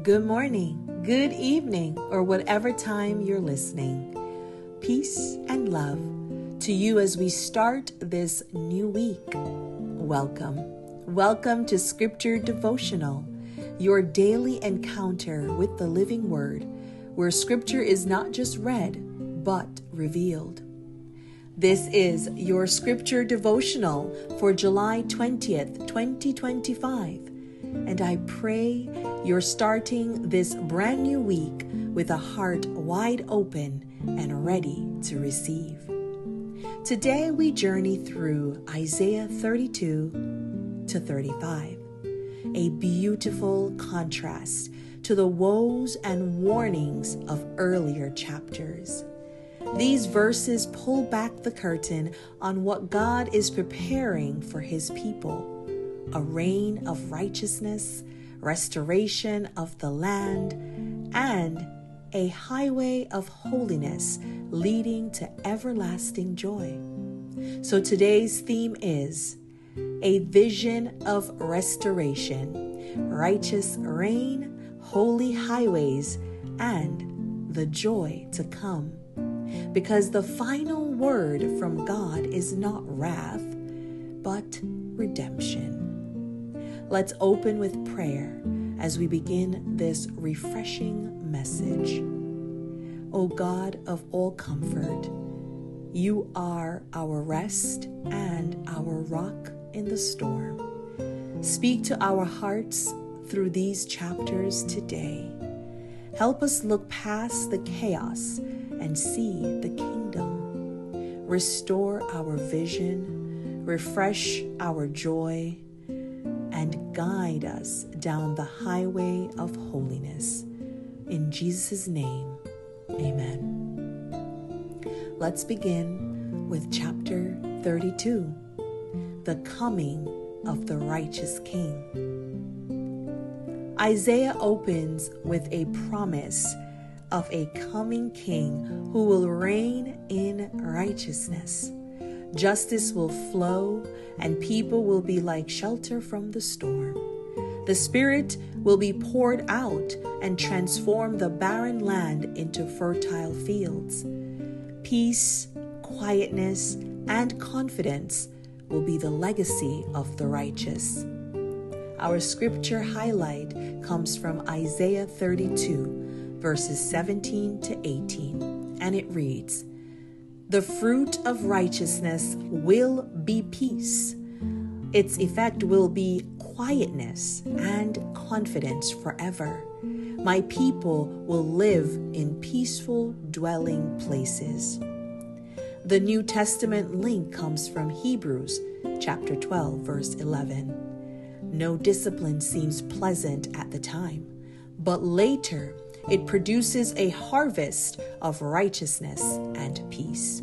Good morning, good evening, or whatever time you're listening. Peace and love to you as we start this new week. Welcome. Welcome to Scripture Devotional, your daily encounter with the living Word, where Scripture is not just read, but revealed. This is your Scripture Devotional for July 20th, 2025. And I pray you're starting this brand new week with a heart wide open and ready to receive. Today we journey through Isaiah 32 to 35, a beautiful contrast to the woes and warnings of earlier chapters. These verses pull back the curtain on what God is preparing for His people. A reign of righteousness, restoration of the land, and a highway of holiness leading to everlasting joy. So today's theme is a vision of restoration, righteous reign, holy highways, and the joy to come. Because the final word from God is not wrath, but redemption. Let's open with prayer as we begin this refreshing message. O God of all comfort, you are our rest and our rock in the storm. Speak to our hearts through these chapters today. Help us look past the chaos and see the kingdom. Restore our vision, refresh our joy, and guide us down the highway of holiness. In Jesus' name, amen. Let's begin with chapter 32, the coming of the righteous King. Isaiah opens with a promise of a coming King who will reign in righteousness. Justice will flow, and people will be like shelter from the storm. The Spirit will be poured out and transform the barren land into fertile fields. Peace, quietness, and confidence will be the legacy of the righteous. Our scripture highlight comes from Isaiah 32, verses 17 to 18, and it reads, "The fruit of righteousness will be peace. Its effect will be quietness and confidence forever. My people will live in peaceful dwelling places." The New Testament link comes from Hebrews chapter 12, verse 11. No discipline seems pleasant at the time, but later it produces a harvest of righteousness and peace.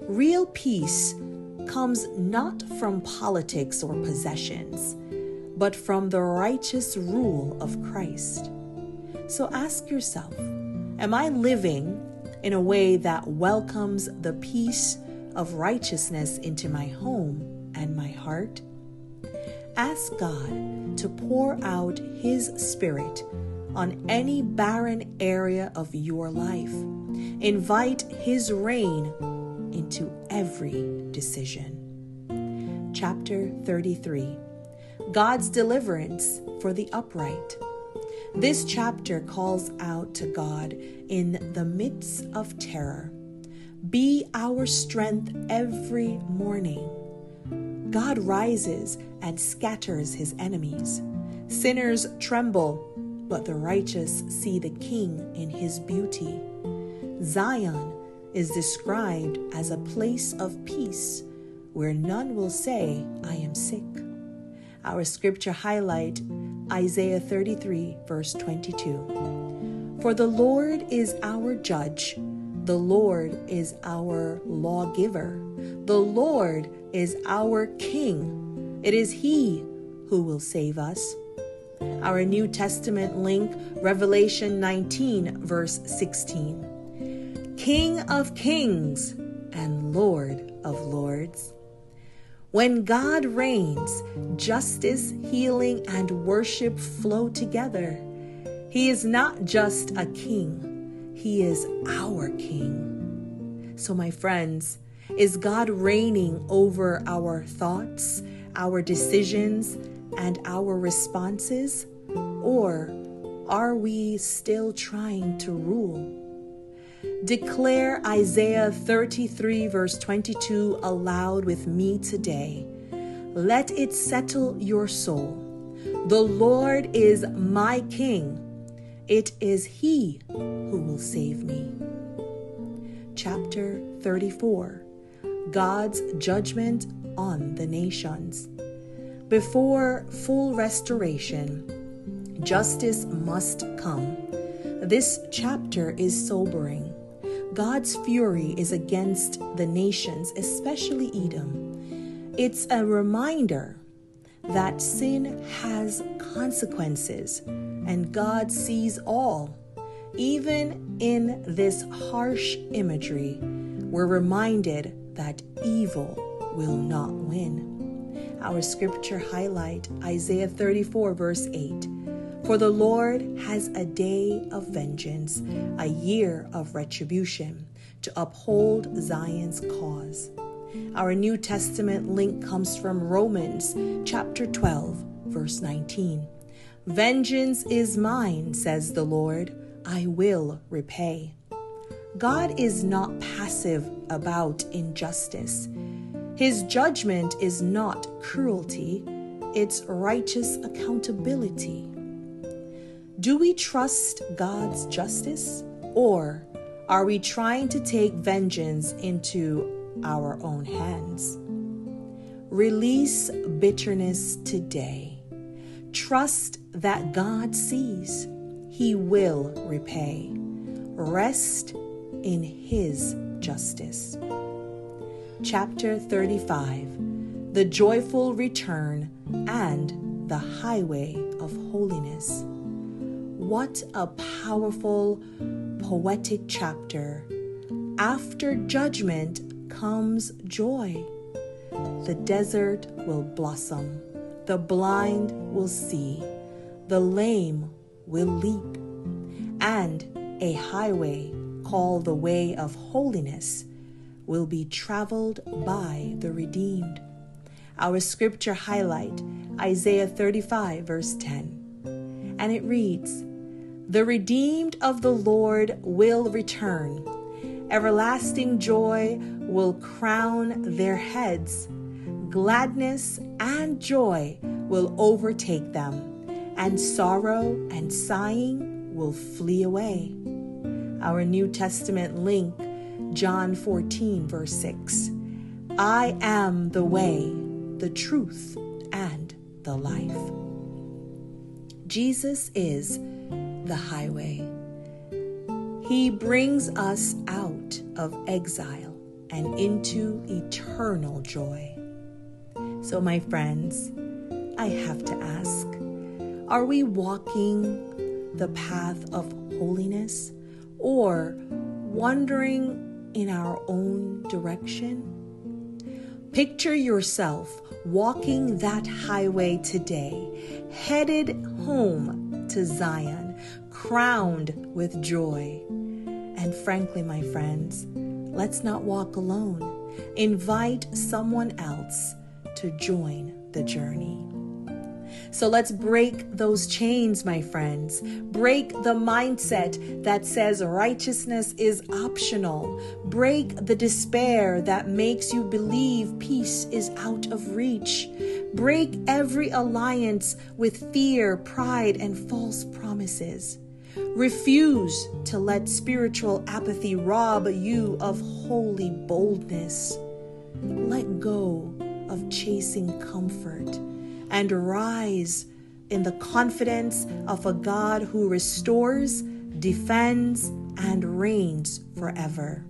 Real peace comes not from politics or possessions, but from the righteous rule of Christ. So ask yourself, am I living in a way that welcomes the peace of righteousness into my home and my heart? Ask God to pour out His Spirit on any barren area of your life. Invite His reign into every decision. Chapter 33, God's deliverance for the upright. This chapter calls out to God in the midst of terror. Be our strength every morning. God rises and scatters His enemies. Sinners tremble, but the righteous see the King in His beauty. Zion is described as a place of peace where none will say, "I am sick." Our scripture highlight, Isaiah 33, verse 22. "For the Lord is our judge. The Lord is our lawgiver. The Lord is our King. It is He who will save us." Our New Testament link, Revelation 19, verse 16. "King of kings and Lord of lords." When God reigns, justice, healing, and worship flow together. He is not just a king, he is our king. So my friends, is God reigning over our thoughts, our decisions, and our responses? Or are we still trying to rule? Declare Isaiah 33 verse 22 aloud with me today. Let it settle your soul. The Lord is my King. It is He who will save me. Chapter 34. God's judgment on the nations. Before full restoration, justice must come. This chapter is sobering. God's fury is against the nations, especially Edom. It's a reminder that sin has consequences, and God sees all. Even in this harsh imagery, we're reminded that evil will not win. Our scripture highlight Isaiah 34 verse 8. For the Lord has a day of vengeance, a year of retribution, to uphold Zion's cause. Our New Testament link comes from Romans chapter 12 verse 19. Vengeance is mine, says the Lord, I will repay. God is not passive about injustice. His judgment is not cruelty, it's righteous accountability. Do we trust God's justice, or are we trying to take vengeance into our own hands? Release bitterness today. Trust that God sees. He will repay. Rest in His justice. Chapter 35. The joyful return and the highway of holiness. What a powerful, poetic chapter. After judgment comes joy. The desert will blossom. The blind will see. The lame will leap. And a highway called the way of holiness will be traveled by the redeemed. Our scripture highlight, Isaiah 35 verse 10. And it reads, The redeemed of the Lord will return. Everlasting joy will crown their heads. Gladness and joy will overtake them, and sorrow and sighing will flee away. Our New Testament link, John 14 verse 6. I am the way, the truth, and the life. Jesus is the highway. He brings us out of exile and into eternal joy. So my friends, I have to ask, are we walking the path of holiness or wandering in our own direction? Picture yourself walking that highway today, headed home to Zion, crowned with joy. And frankly, my friends, let's not walk alone. Invite someone else to join the journey. So let's break those chains, my friends. Break the mindset that says righteousness is optional. Break the despair that makes you believe peace is out of reach. Break every alliance with fear, pride, and false promises. Refuse to let spiritual apathy rob you of holy boldness. Let go of chasing comfort and rise in the confidence of a God who restores, defends, and reigns forever.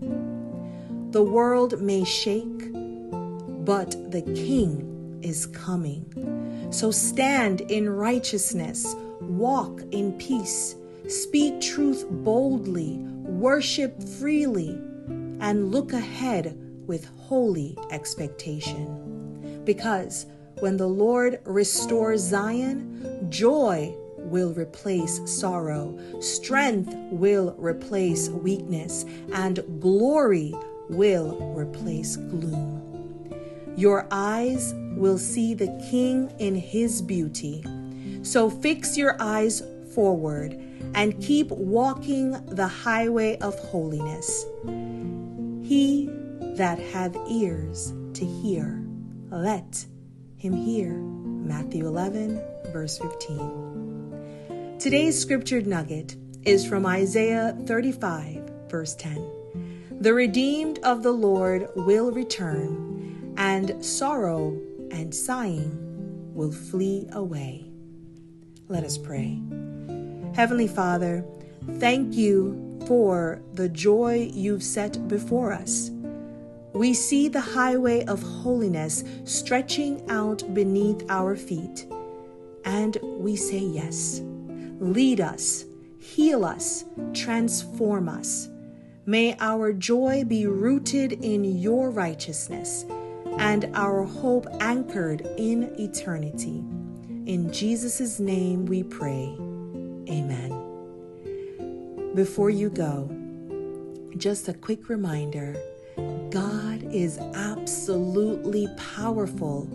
The world may shake, but the King is coming. So stand in righteousness, walk in peace, speak truth boldly, worship freely, and look ahead with holy expectation. Because when the Lord restores Zion, joy will replace sorrow, strength will replace weakness, and glory will replace gloom. Your eyes will see the King in his beauty. So fix your eyes forward and keep walking the highway of holiness. He that hath ears to hear, let him hear. Matthew 11, verse 15. Today's scripture nugget is from Isaiah 35, verse 10. The redeemed of the Lord will return, and sorrow and sighing will flee away. Let us pray. Heavenly Father, thank you for the joy you've set before us. We see the highway of holiness stretching out beneath our feet, and we say yes. Lead us, heal us, transform us. May our joy be rooted in your righteousness and our hope anchored in eternity. In Jesus' name we pray. Amen. Before you go, just a quick reminder, God is absolutely powerful.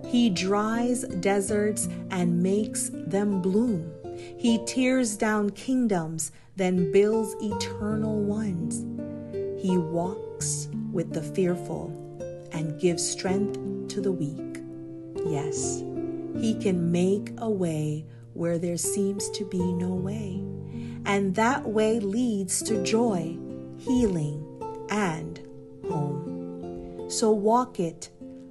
He dries deserts and makes them bloom. He tears down kingdoms, then builds eternal ones. He walks with the fearful and gives strength to the weak. Yes, he can make a way where there seems to be no way. And that way leads to joy, healing, and home. So walk it,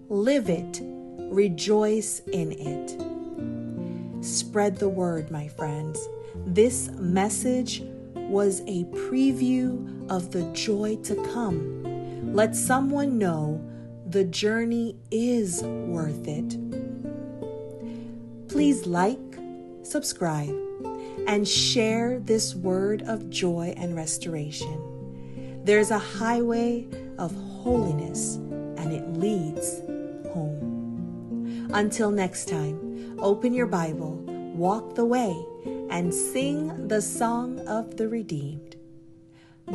live it, rejoice in it. Spread the word, my friends. This message was a preview of the joy to come. Let someone know the journey is worth it. Please like, subscribe, and share this word of joy and restoration. There's a highway of holiness, and it leads home. Until next time, open your Bible, walk the way, and sing the song of the redeemed.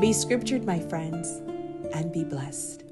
Be scriptured, my friends, and be blessed.